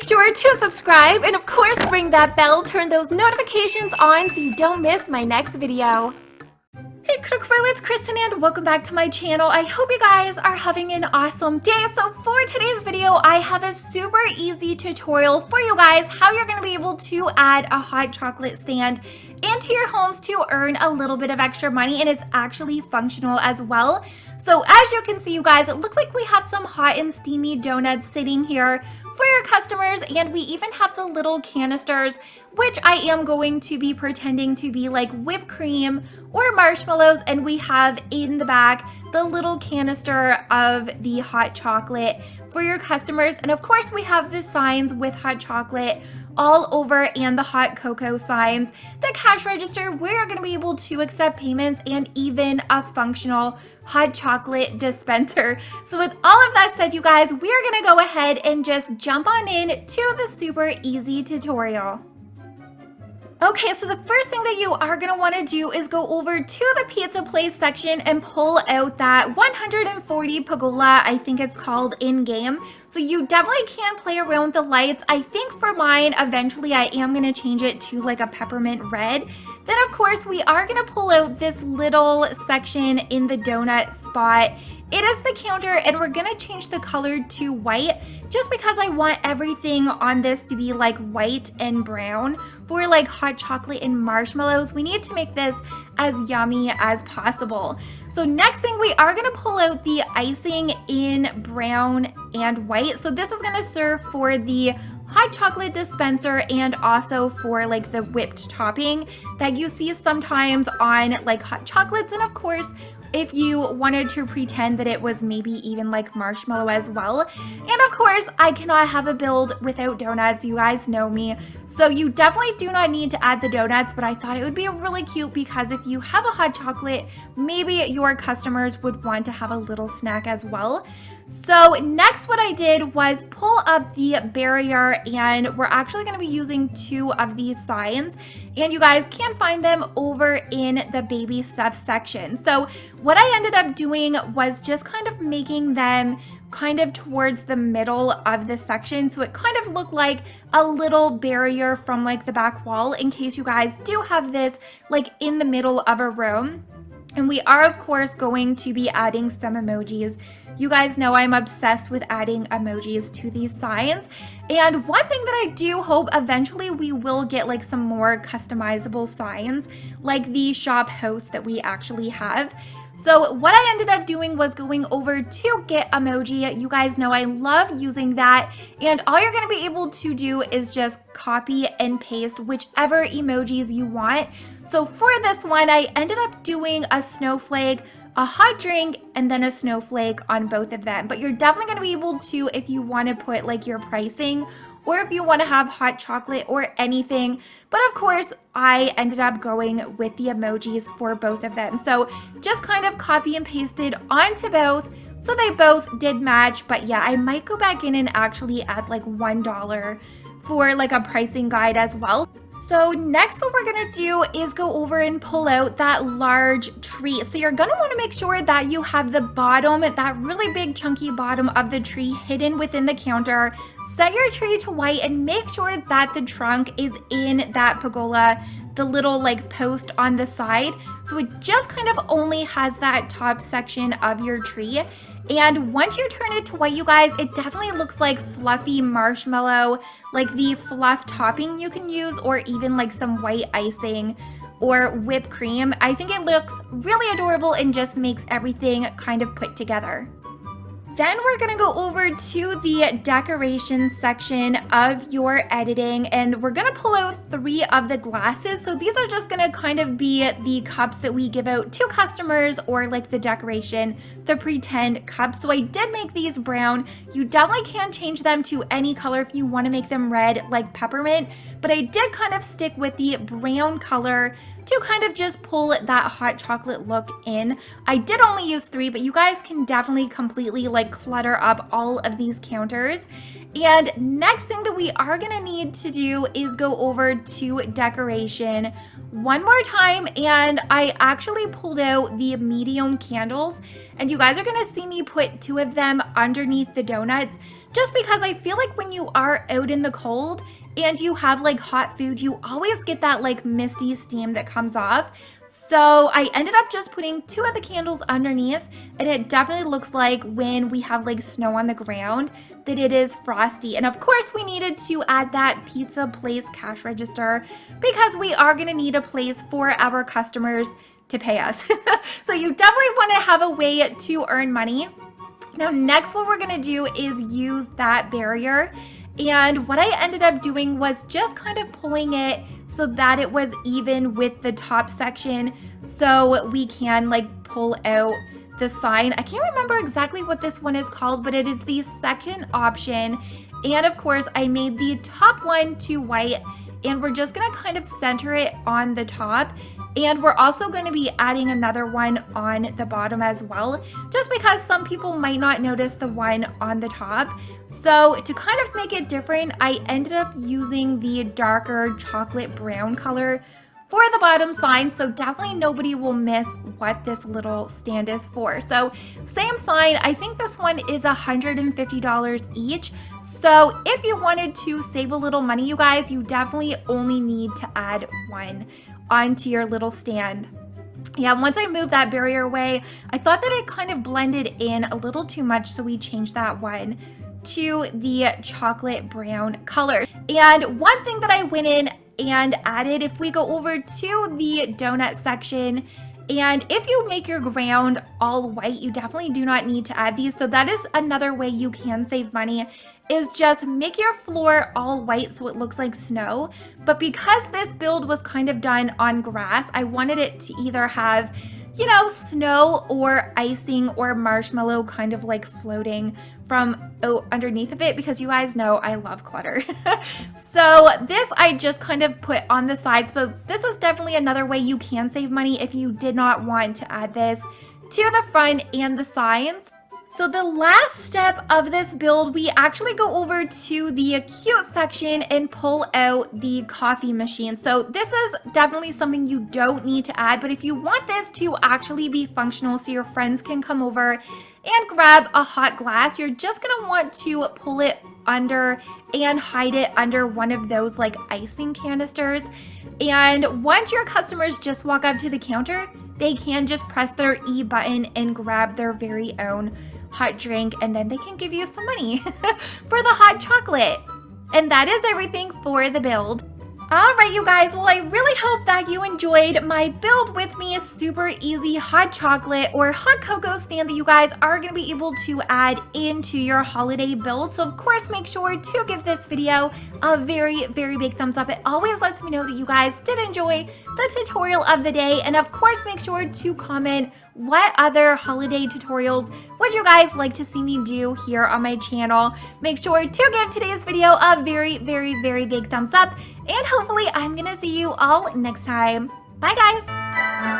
Make sure to subscribe and of course ring that bell, turn those notifications on so you don't miss my next video. Hey Crookfro, it's Krystin and welcome back to my channel. I hope you guys are having an awesome day. So for today's video, I have a super easy tutorial for you guys how you're going to be able to add a hot chocolate stand into your homes to earn a little bit of extra money, and it's actually functional as well. So as you can see, you guys, it looks like we have some hot and steamy donuts sitting here for your customers, and we even have the little canisters, which I am going to be pretending to be like whipped cream or marshmallows, and we have in the back the little canister of the hot chocolate for your customers. And of course we have the signs with hot chocolate all over and the hot cocoa signs, the cash register where you're going to be able to accept payments, and even a functional hot chocolate dispenser. So with all of that said, you guys, we're going to go ahead and just jump on in to the super easy tutorial. Okay, so the first thing that you are going to want to do is go over to the pizza place section and pull out that 140 Pagola, I think it's called, in game. So you definitely can play around with the lights. I think for mine, eventually I am going to change it to like a peppermint red. Then of course we are going to pull out this little section in the donut spot. It is the counter, and we're going to change the color to white just because I want everything on this to be like white and brown for like hot chocolate and marshmallows. We need to make this as yummy as possible. So next thing, we are going to pull out the icing in brown and white. So this is going to serve for the hot chocolate dispenser and also for like the whipped topping that you see sometimes on like hot chocolates. And of course, if you wanted to pretend that it was maybe even like marshmallow as well. And of course, I cannot have a build without donuts. You guys know me. So you definitely do not need to add the donuts, but I thought it would be really cute because if you have a hot chocolate, maybe your customers would want to have a little snack as well. So next, what I did was pull up the barrier, and we're actually going to be using 2 of these signs, and you guys can find them over in the baby stuff section. So what I ended up doing was just kind of making them kind of towards the middle of the section, so it kind of looked like a little barrier from like the back wall in case you guys do have this like in the middle of a room. And we are, of course, going to be adding some emojis. You guys know I'm obsessed with adding emojis to these signs. And one thing that I do hope eventually we will get like some more customizable signs like the shop host that we actually have. So what I ended up doing was going over to Get Emoji. You guys know I love using that. And all you're going to be able to do is just copy and paste whichever emojis you want. So for this one, I ended up doing a snowflake, a hot drink, and then a snowflake on both of them. But you're definitely going to be able to, if you want to put like your pricing, or if you want to have hot chocolate or anything. But of course, I ended up going with the emojis for both of them. So just kind of copy and pasted onto both. So they both did match. But yeah, I might go back in and actually add like $1 for like a pricing guide as well. So next, what we're gonna do is go over and pull out that large tree. So you're gonna wanna make sure that you have the bottom, that really big chunky bottom of the tree hidden within the counter. Set your tree to white and make sure that the trunk is in that pergola, the little like post on the side. So it just kind of only has that top section of your tree. And once you turn it to white, you guys, it definitely looks like fluffy marshmallow, like the fluff topping you can use, or even like some white icing or whipped cream. I think it looks really adorable and just makes everything kind of put together. Then we're gonna go over to the decoration section of your editing, and we're gonna pull out 3 of the glasses. So these are just gonna kind of be the cups that we give out to customers, or like the decoration, the pretend cups. So I did make these brown. You definitely can change them to any color if you wanna make them red like peppermint, but I did kind of stick with the brown color to kind of just pull that hot chocolate look in. I did only use 3, but you guys can definitely completely like clutter up all of these counters. And next thing that we are gonna need to do is go over to decoration one more time, and I actually pulled out the medium candles, and you guys are gonna see me put 2 of them underneath the donuts. just because I feel like when you are out in the cold and you have like hot food, you always get that like misty steam that comes off. So I ended up just putting 2 of the candles underneath, and it definitely looks like when we have like snow on the ground that it is frosty. And of course we needed to add that pizza place cash register because we are going to need a place for our customers to pay us. So you definitely want to have a way to earn money. Now next, what we're going to do is use that barrier. And what I ended up doing was just kind of pulling it so that it was even with the top section, so we can like pull out the sign. I can't remember exactly what this one is called, but it is the second option. And of course I made the top one to white, and we're just gonna kind of center it on the top. And we're also going to be adding another one on the bottom as well, just because some people might not notice the one on the top. So to kind of make it different, I ended up using the darker chocolate brown color for the bottom sign, so definitely nobody will miss what this little stand is for. So same sign, I think this one is $150 each. So if you wanted to save a little money, you guys, you definitely only need to add one onto your little stand. Yeah, once I moved that barrier away, I thought that it kind of blended in a little too much, so we changed that one to the chocolate brown color. And one thing that I went in and added, if we go over to the donut section, and if you make your ground all white, you definitely do not need to add these. So that is another way you can save money, is just make your floor all white so it looks like snow. But because this build was kind of done on grass, I wanted it to either have, you know, snow or icing or marshmallow kind of like floating from underneath of it, because you guys know I love clutter. So this I just kind of put on the sides, but this is definitely another way you can save money if you did not want to add this to the front and the sides. So the last step of this build, we actually go over to the cute section and pull out the coffee machine. So this is definitely something you don't need to add, but if you want this to actually be functional so your friends can come over and grab a hot glass, you're just gonna want to pull it under and hide it under one of those like icing canisters. And once your customers just walk up to the counter, they can just press their E button and grab their very own hot drink, and then they can give you some money for the hot chocolate. And that is everything for the build. Alright you guys, well I really hope that you enjoyed my build with me, a super easy hot chocolate or hot cocoa stand that you guys are going to be able to add into your holiday build. So of course make sure to give this video a very, very big thumbs up. It always lets me know that you guys did enjoy the tutorial of the day, and of course make sure to comment what other holiday tutorials would you guys like to see me do here on my channel. Make sure to give today's video a very, very, very big thumbs up, and hopefully I'm gonna see you all next time. Bye guys!